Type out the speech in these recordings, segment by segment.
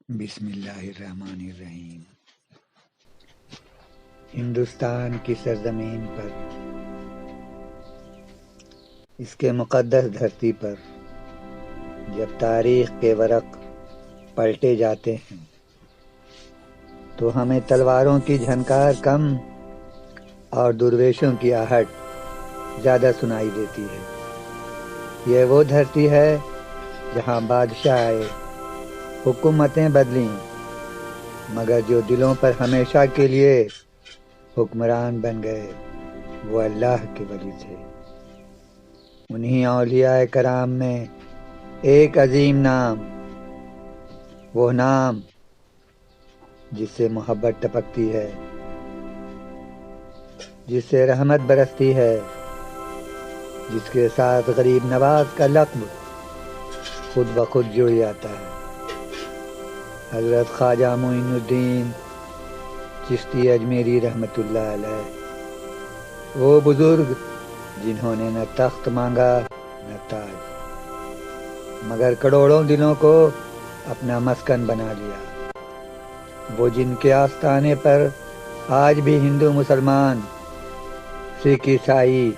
بسم اللہ الرحمن الرحیم۔ ہندوستان کی سرزمین پر، اس کے مقدس دھرتی پر جب تاریخ کے ورق پلٹے جاتے ہیں تو ہمیں تلواروں کی جھنکار کم اور درویشوں کی آہٹ زیادہ سنائی دیتی ہے۔ یہ وہ دھرتی ہے جہاں بادشاہ آئے، حکومتیں بدلیں، مگر جو دلوں پر ہمیشہ کے لیے حکمران بن گئے وہ اللہ کے ولی تھے۔ انہی اولیاء کرام میں ایک عظیم نام، وہ نام جس سے محبت ٹپکتی ہے، جس سے رحمت برستی ہے، جس کے ساتھ غریب نواز کا لقب خود بخود جڑ جاتا ہے۔ حضرت خواجہ معین الدین چشتی اجمیری رحمۃ اللہ علیہ، وہ بزرگ جنہوں نے نہ تخت مانگا نہ تاج، مگر کروڑوں دلوں کو اپنا مسکن بنا لیا۔ وہ جن کے آستانے پر آج بھی ہندو مسلمان سکھ عیسائی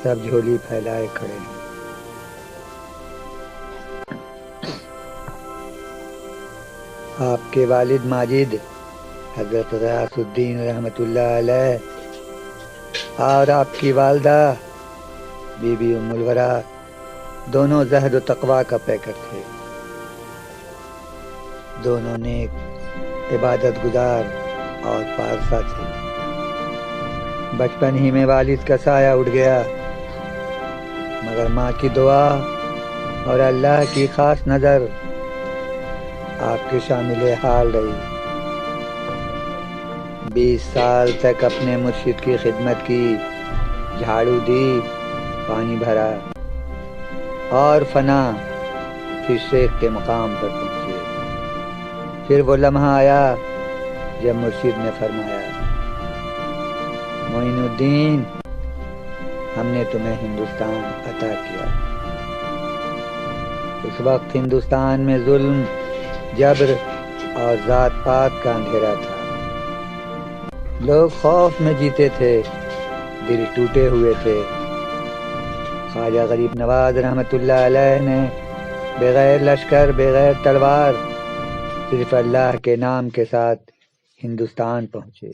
سب جھولی پھیلائے کھڑے ہیں۔ آپ کے والد ماجد حضرت غیاث الدین رحمۃ اللہ علیہ اور آپ کی والدہ بی بی ام الورا دونوں زہد و تقویٰ کا پیکر تھے۔ دونوں نیک، عبادت گزار اور پارسا تھے۔ بچپن ہی میں والد کا سایہ اٹھ گیا، مگر ماں کی دعا اور اللہ کی خاص نظر آپ کے شامل حال رہی۔ 20 سال تک اپنے مرشد کی خدمت کی، جھاڑو دی، پانی بھرا اور فنا پھر شیخ کے مقام پر پہنچے۔ پھر وہ لمحہ آیا جب مرشد نے فرمایا، معین الدین، ہم نے تمہیں ہندوستان عطا کیا۔ اس وقت ہندوستان میں ظلم، جبر اور ذات پات کا اندھیرا تھا۔ لوگ خوف میں جیتے تھے، دل ٹوٹے ہوئے تھے۔ خواجہ غریب نواز رحمۃ اللہ علیہ نے بغیر لشکر، بغیر تلوار، صرف اللہ کے نام کے ساتھ ہندوستان پہنچے۔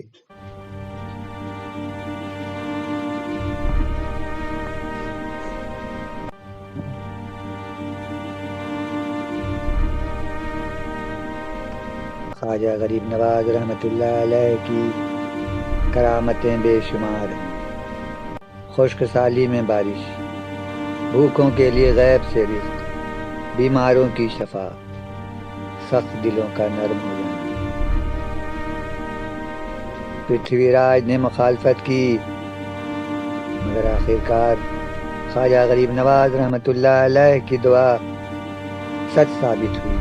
خواجہ غریب نواز رحمۃ اللہ علیہ کی کرامتیں بے شمار ہیں۔ خشک سالی میں بارش، بھوکوں کے لیے غیب سے رزق، بیماروں کی شفا، سخت دلوں کا نرم ہو جانا۔ پرتھوی راج نے مخالفت کی، مگر آخرکار خواجہ غریب نواز رحمۃ اللہ علیہ کی دعا سچ ثابت ہوئی۔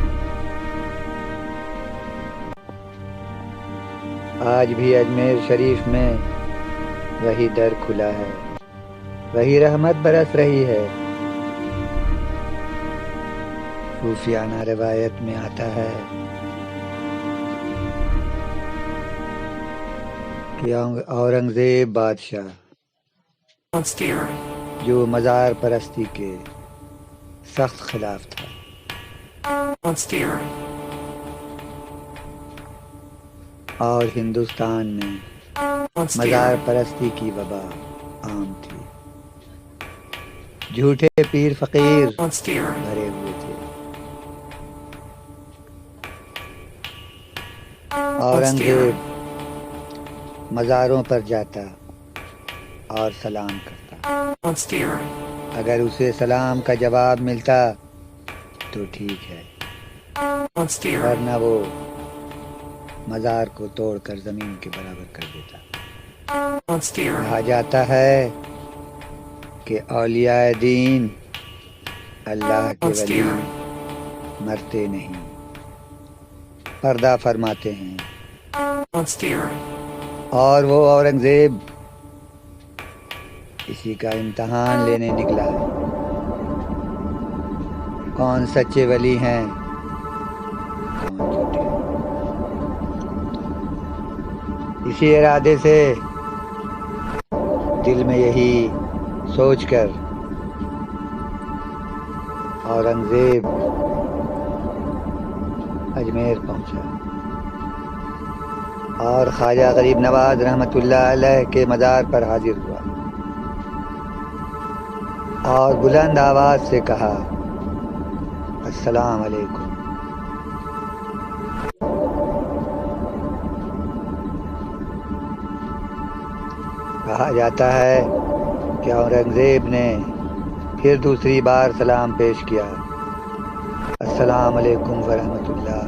آج بھی اجمیر شریف میں وہی در کھلا ہے، وہی رحمت برس رہی ہے۔ صوفیانہ روایت میں آتا ہے کہ اورنگزیب بادشاہ جو مزار پرستی کے سخت خلاف تھا اور ہندوستان میں مزار پرستی کی وبا عام تھی۔ جھوٹے پیر فقیر بھرے ہوئے تھے۔ اورنگزیب مزاروں پر جاتا اور سلام کرتا۔ اگر اسے سلام کا جواب ملتا تو ٹھیک ہے، ورنہ وہ مزار کو توڑ کر زمین کے برابر کر دیتا۔ کہا جاتا ہے کہ اولیاء دین اللہ کے ولی مرتے نہیں، پردہ فرماتے ہیں۔ اور وہ اورنگزیب اسی کا امتحان لینے نکلا ہے۔ کون سچے ولی ہیں کون جھوٹے۔ اسی ارادے سے دل میں یہی سوچ کر اورنگزیب اجمیر پہنچا اور خواجہ غریب نواز رحمۃ اللہ علیہ کے مزار پر حاضر ہوا اور بلند آواز سے کہا، السلام علیکم۔ کہا جاتا ہے کہ اورنگزیب نے پھر دوسری بار سلام پیش کیا، السلام علیکم ورحمۃ اللہ۔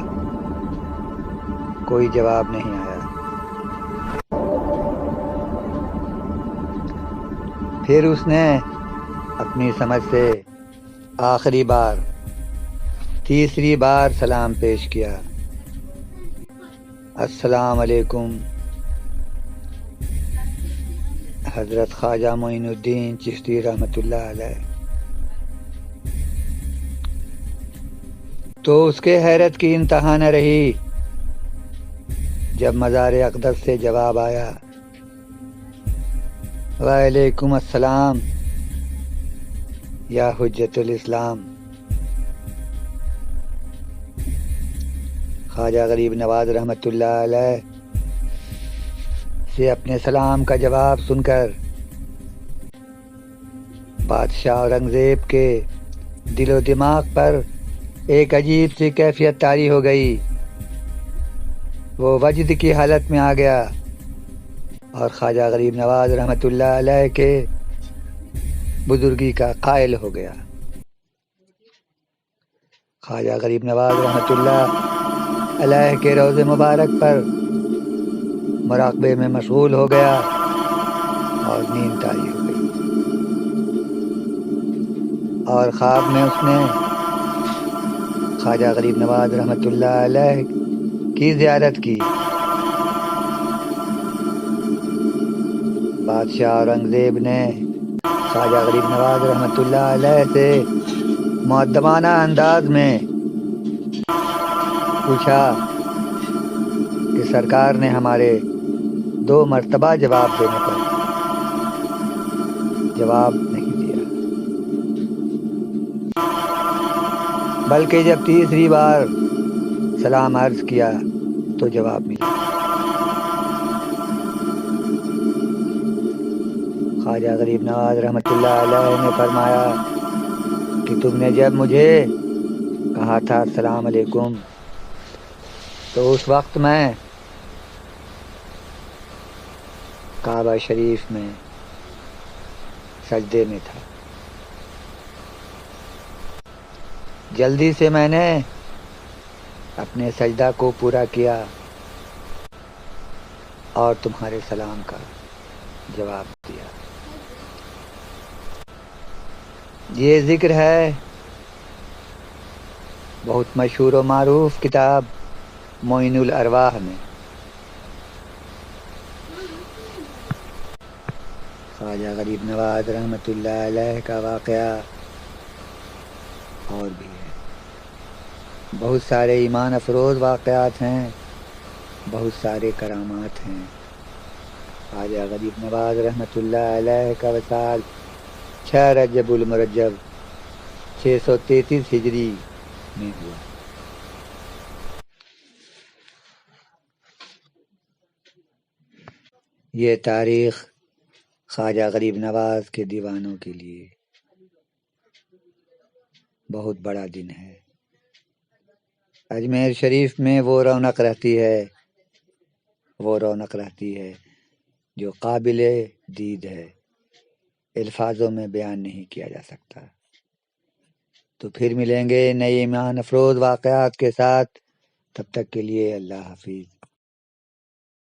کوئی جواب نہیں آیا۔ پھر اس نے اپنی سمجھ سے آخری بار تیسری بار سلام پیش کیا، السلام علیکم حضرت خواجہ معین الدین چشتی رحمۃ اللہ علیہ۔ تو اس کے حیرت کی انتہا نہ رہی جب مزار اقدس سے جواب آیا، وعلیکم السلام یا حجت الاسلام۔ خواجہ غریب نواز رحمۃ اللہ علیہ سے اپنے سلام کا جواب سن کر بادشاہ اورنگزیب کے دل و دماغ پر ایک عجیب سی کیفیت طاری ہو گئی۔ وہ وجد کی حالت میں آ گیا اور خواجہ غریب نواز رحمۃ اللہ علیہ کے بزرگی کا قائل ہو گیا۔ خواجہ غریب نواز رحمۃ اللہ علیہ کے روضے مبارک پر مراقبے میں مشغول ہو گیا اور نیند طاری ہو گئی، اور خواب میں اس نے خواجہ غریب نواز رحمۃ اللہ علیہ کی زیارت کی۔ بادشاہ اورنگزیب نے خواجہ غریب نواز رحمۃ اللہ علیہ سے مؤدبانہ انداز میں پوچھا کہ سرکار نے ہمارے 2 مرتبہ جواب دینے پر جواب نہیں دیا، بلکہ جب تیسری بار سلام عرض کیا تو جواب ملا۔ خواجہ غریب نواز رحمۃ اللہ علیہ نے فرمایا کہ تم نے جب مجھے کہا تھا السلام علیکم تو اس وقت میں کعبہ شریف میں سجدے میں تھا۔ جلدی سے میں نے اپنے سجدہ کو پورا کیا اور تمہارے سلام کا جواب دیا۔ یہ ذکر ہے بہت مشہور و معروف کتاب معین الارواح میں۔ خواجہ غریب نواز رحمۃ اللہ علیہ کا واقعہ اور بھی ہے، بہت سارے ایمان افروز واقعات ہیں، بہت سارے کرامات ہیں۔ خواجہ غریب نواز رحمۃ اللہ علیہ کا وصال 6 رجب المرجب 633 ہجری میں ہوا۔ یہ تاریخ خواجہ غریب نواز کے دیوانوں کے لیے بہت بڑا دن ہے۔ اجمیر شریف میں وہ رونق رہتی ہے جو قابل دید ہے، الفاظوں میں بیان نہیں کیا جا سکتا۔ تو پھر ملیں گے نئے ایمان افروز واقعات کے ساتھ، تب تک کے لیے اللہ حافظ۔